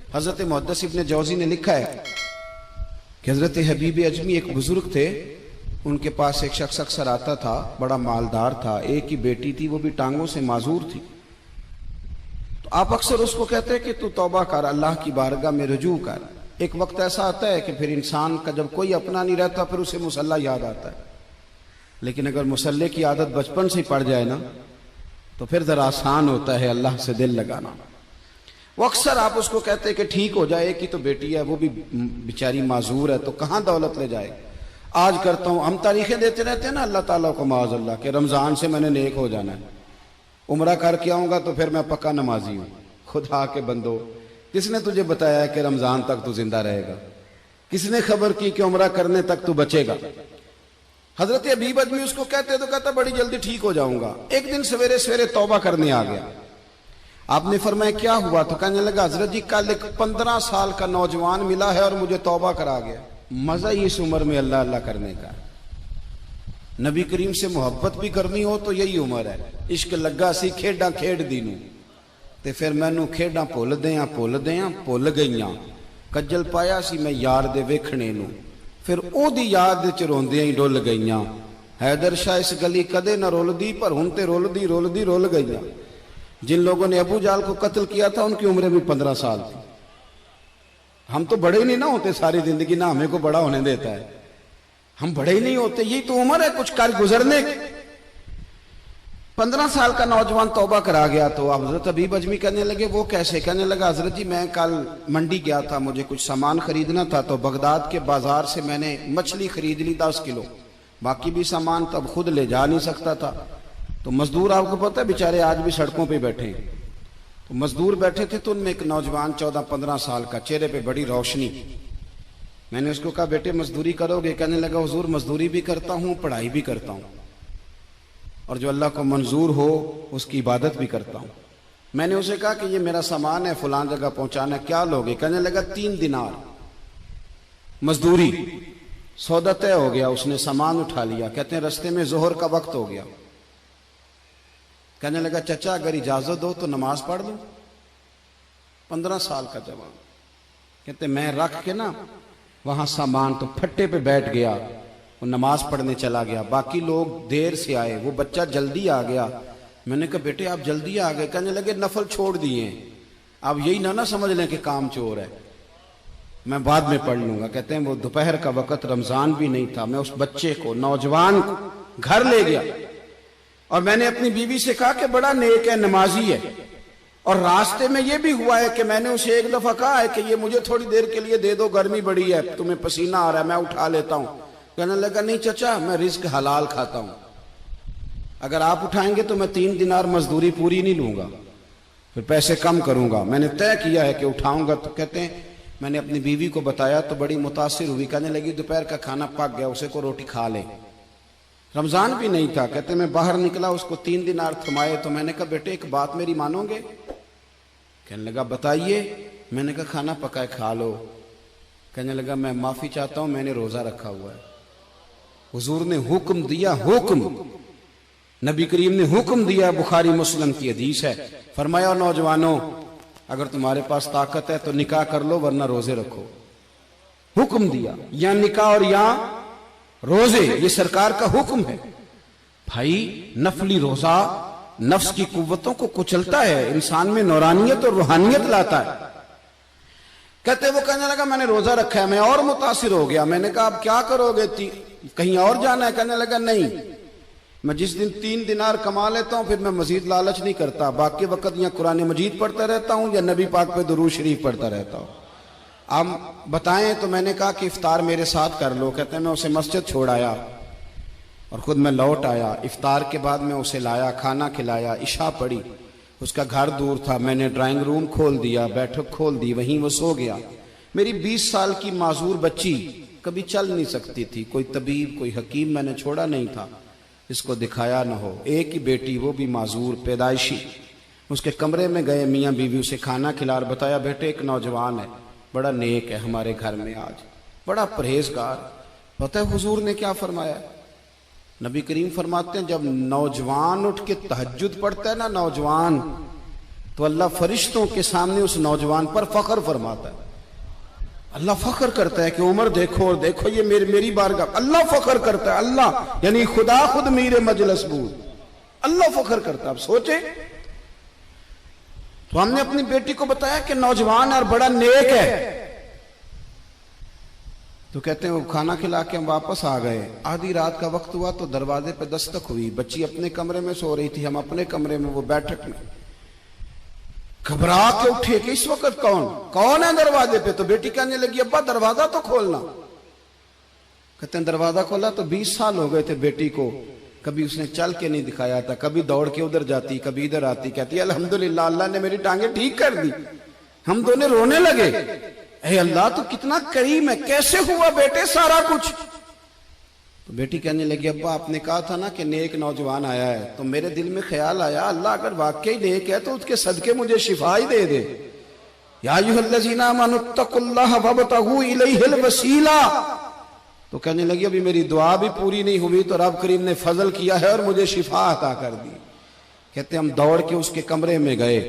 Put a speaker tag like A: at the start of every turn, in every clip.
A: हजरत मुहद्दिस इब्न जौजी ने लिखा है कि हजरत हबीब अजमी एक बुजुर्ग थे, उनके पास एक शख्स अक्सर आता था, बड़ा मालदार था, एक ही बेटी थी, वो भी टांगों से माजूर थी। तो आप अक्सर उसको कहते हैं कि तू तौबा कर, अल्लाह की बारगाह में रुजू कर। एक वक्त ऐसा आता है कि फिर इंसान का जब कोई अपना नहीं रहता फिर उसे मुसल्ला याद आता है, लेकिन अगर मुसल्ले की आदत बचपन से पड़ जाए ना तो फिर जरा आसान होता है अल्लाह से दिल लगाना। वो अक्सर आप उसको कहते हैं कि ठीक हो जाए, कि तो बेटी है, वो भी बेचारी माजूर है, तो कहाँ दौलत ले जाए। आज करता हूँ, हम तारीखें देते रहते हैं ना अल्लाह ताला को, माज़अल्लाह के रमजान से मैंने नेक हो जाना है, उम्रा करके आऊंगा तो फिर मैं पक्का नमाजी हूँ। खुदा के बंदो, किसने तुझे बताया कि रमजान तक तू जिंदा रहेगा? किसने खबर की कि उम्रा करने तक तू बचेगा? हजरत हबीब अजमी उसको कहते तो कहता बड़ी जल्दी ठीक हो जाऊंगा। एक दिन सवेरे सवेरे तौबा करने आ गया। आपने फरमाया क्या हुआ? तो कहने लगा हजरत जी कल एक 15 साल का नौजवान मिला है और मुझे तौबा करा गया। मजा ही इस उम्र में अल्लाह अल्लाह करने का। नबी करीम से मोहब्बत भी करनी हो तो यही उम्र है। इश्क लगा सी खेडा खेड दी नूं ते फिर मैनू खेडा भुल गईयां। कज्जल पाया सी मैं यार दे वेखणे नूं, फिर ओदी याद विच रोंदियां ही डुल गईयां। हैदर शाह इस गली कदे न रुलदी, पर हुण ते रुल गईयां। जिन लोगों ने अबू जाल को कत्ल किया था उनकी उम्र भी 15 साल थी। हम तो बड़े नहीं ना होते सारी जिंदगी, ना हमें को बड़ा होने देता है, हम बड़े ही नहीं होते। यही तो उम्र है कुछ कर गुजरने की। 15 साल का नौजवान तौबा करा गया। तो हजरत हबीब अजमी कहने लगे वो कैसे? कहने लगा हजरत जी मैं कल मंडी गया था, मुझे कुछ सामान खरीदना था, तो बगदाद के बाजार से मैंने मछली खरीद ली 10 किलो, बाकी भी सामान तब खुद ले जा नहीं सकता था। तो मजदूर आपको पता है बेचारे आज भी सड़कों पे बैठे हैं। तो मजदूर बैठे थे तो उनमें एक नौजवान 14-15 साल का, चेहरे पे बड़ी रोशनी। मैंने उसको कहा बेटे मजदूरी करोगे? कहने लगा हुजूर मजदूरी भी करता हूँ, पढ़ाई भी करता हूँ, और जो अल्लाह को मंजूर हो उसकी इबादत भी करता हूँ। मैंने उसे कहा कि ये मेरा सामान है, फलान जगह पहुंचाना, क्या लोगे? कहने लगा 3 दिनार मजदूरी। सौदा तय हो गया, उसने सामान उठा लिया। कहते हैं रास्ते में जोहर का वक्त हो गया। कहने लगा चचा अगर इजाजत दो तो नमाज पढ़ लूं। 15 साल का जवान। कहते मैं रख के ना वहां सामान तो फट्टे पे बैठ गया, वो नमाज पढ़ने चला गया। बाकी लोग देर से आए, वो बच्चा जल्दी आ गया। मैंने कहा बेटे आप जल्दी आ गए? कहने लगे नफल छोड़ दिए, अब यही ना समझ लें कि काम चोर है, मैं बाद में पढ़ लूंगा। कहते हैं वो दोपहर का वक्त, रमजान भी नहीं था। मैं उस बच्चे को, नौजवान को घर ले गया और मैंने अपनी बीवी से कहा कि बड़ा नेक है, नमाजी है। और रास्ते में ये भी हुआ है कि मैंने उसे एक दफा कहा है कि ये मुझे थोड़ी देर के लिए दे दो, गर्मी बड़ी है, तुम्हें पसीना आ रहा है, मैं उठा लेता हूं। कहने लगा नहीं चचा मैं रिस्क हलाल खाता हूं, अगर आप उठाएंगे तो मैं 3 दिनार मजदूरी पूरी नहीं लूंगा, फिर पैसे कम करूंगा। मैंने तय किया है कि उठाऊंगा। तो कहते हैं मैंने अपनी बीवी को बताया तो बड़ी मुतासिर हुई। कहने लगी दोपहर का खाना पक गया, उसे को रोटी खा ले। रमजान भी नहीं था। कहते मैं बाहर निकला, उसको 3 दिनार थमाए। तो मैंने कहा बेटे एक बात मेरी मानोगे? कहने लगा बताइए। मैंने कहा खाना पकाए खा लो। कहने लगा मैं माफी चाहता हूं, मैंने रोजा रखा हुआ है। हुजूर ने हुक्म दिया, हुक्म, नबी करीम ने हुक्म दिया, बुखारी मुस्लिम की हदीस है। फरमाया नौजवानों अगर तुम्हारे पास ताकत है तो निकाह कर लो, वरना रोजे रखो। हुक्म दिया, या निकाह और या रोजे, ये सरकार का हुक्म है। भाई नफली रोजा नफ्स की कुव्वतों को कुचलता है, इंसान में नौरानियत और रूहानियत लाता है। कहते वो कहने लगा मैंने रोजा रखा है। मैं और मुतासिर हो गया। मैंने कहा अब क्या करोगे? कहीं और जाना है? कहने लगा नहीं, मैं जिस दिन 3 दिनार कमा लेता हूं फिर मैं मजीद लालच नहीं करता, बाकी वक्त या कुरान मजीद पढ़ता रहता हूं या नबी पाक पे दुरूद शरीफ पढ़ता रहता हूं। आप बताएं। तो मैंने कहा कि इफ्तार मेरे साथ कर लो। कहते हैं मैं उसे मस्जिद छोड़ आया और खुद मैं लौट आया। इफ्तार के बाद मैं उसे लाया, खाना खिलाया, इशा पढ़ी। उसका घर दूर था, मैंने ड्राइंग रूम खोल दिया, बैठक खोल दी, वहीं वो सो गया। मेरी 20 साल की माजूर बच्ची कभी चल नहीं सकती थी, कोई तबीब कोई हकीम मैंने छोड़ा नहीं था, इसको दिखाया न हो। एक ही बेटी, वो भी माजूर पैदाइशी। उसके कमरे में गए, मियाँ बीवी उसे खाना खिला और बताया बेटे एक नौजवान है, बड़ा नेक है हमारे घर में, आज बड़ा परहेजगार। पता है हुजूर ने क्या फरमाया? नबी करीम फरमाते हैं जब नौजवान उठ के तहज्जुद पढ़ता है ना, नौजवान तो अल्लाह फरिश्तों के सामने उस नौजवान पर फख्र फरमाता है। अल्लाह फख्र करता है कि उमर देखो और देखो ये मेरी बारगाह। अल्लाह फख्र करता है, अल्लाह यानी खुदा खुद मीरे मजलिस बूद, अल्लाह फख्र करता है। आप सोचे, तो हमने अपनी बेटी को बताया कि नौजवान और बड़ा नेक है, तो कहते हैं वो खाना खिला के हम वापस आ गए। आधी रात का वक्त हुआ तो दरवाजे पे दस्तक हुई। बच्ची अपने कमरे में सो रही थी, हम अपने कमरे में, वो बैठक में। घबरा के उठे कि इस वक्त कौन है दरवाजे पे? तो बेटी कहने लगी अब्बा दरवाजा तो खोलना। कहते हैं दरवाजा खोला तो 20 साल हो गए थे बेटी को, कभी उसने चल के नहीं दिखाया था, कभी दौड़ के उधर जाती, कभी इधर आती। कहती अल्हम्दुलिल्लाह अल्लाह ने मेरी टांगे ठीक कर दी। हम दोनों रोने लगे, हे अल्लाह तू कितना करीम है, कैसे हुआ बेटे सारा कुछ? तो बेटी कहने लगी अब्बा आपने कहा था ना कि नेक नौजवान आया है, तो मेरे दिल में ख्याल आया अल्लाह अगर वाकई नेक है तो उसके सदके मुझे शिफा ही दे दे। या अय्युहल्लज़ीना आमनुत्तकुल्लाह वब्तगू इलैहिल वसीला। तो कहने लगी अभी मेरी दुआ भी पूरी नहीं हुई तो रब करीम ने फजल किया है और मुझे शिफा अता कर दी। कहते हम दौड़ के उसके कमरे में गए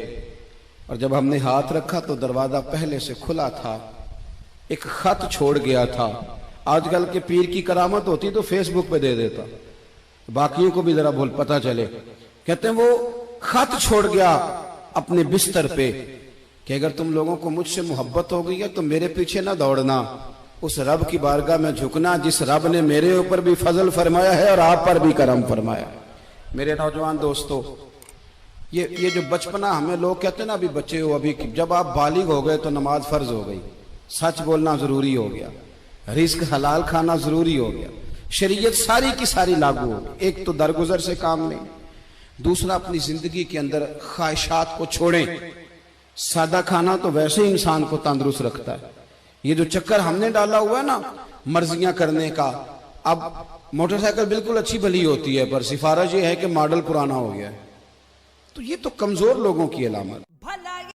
A: और जब हमने हाथ रखा तो दरवाजा पहले से खुला था, एक खत छोड़ गया था। आजकल के पीर की करामत होती तो फेसबुक पे दे देता, बाकियों को भी जरा भूल पता चले। कहते हैं वो खत छोड़ गया अपने बिस्तर पे कि अगर तुम लोगों को मुझसे मोहब्बत हो गई है तो मेरे पीछे ना दौड़ना, उस रब की बारगाह में झुकना जिस रब ने मेरे ऊपर भी फजल फरमाया है और आप पर भी करम फरमाया। मेरे नौजवान दोस्तों, ये जो बचपना हमें लोग कहते हैं ना अभी बच्चे हो, अभी जब आप बालिग हो गए तो नमाज फर्ज हो गई, सच बोलना जरूरी हो गया, रिस्क हलाल खाना जरूरी हो गया, शरीयत सारी की सारी लागू हो गई। एक तो दरगुजर से काम नहीं, दूसरा अपनी जिंदगी के अंदर ख्वाहिशात को छोड़ें। सादा खाना तो वैसे ही इंसान को तंदुरुस्त रखता है। ये जो चक्कर हमने डाला हुआ है ना मर्जियां करने का, अब मोटरसाइकिल बिल्कुल अच्छी भली होती है पर सिफारिश ये है कि मॉडल पुराना हो गया है, तो ये तो कमजोर लोगों की अलामत।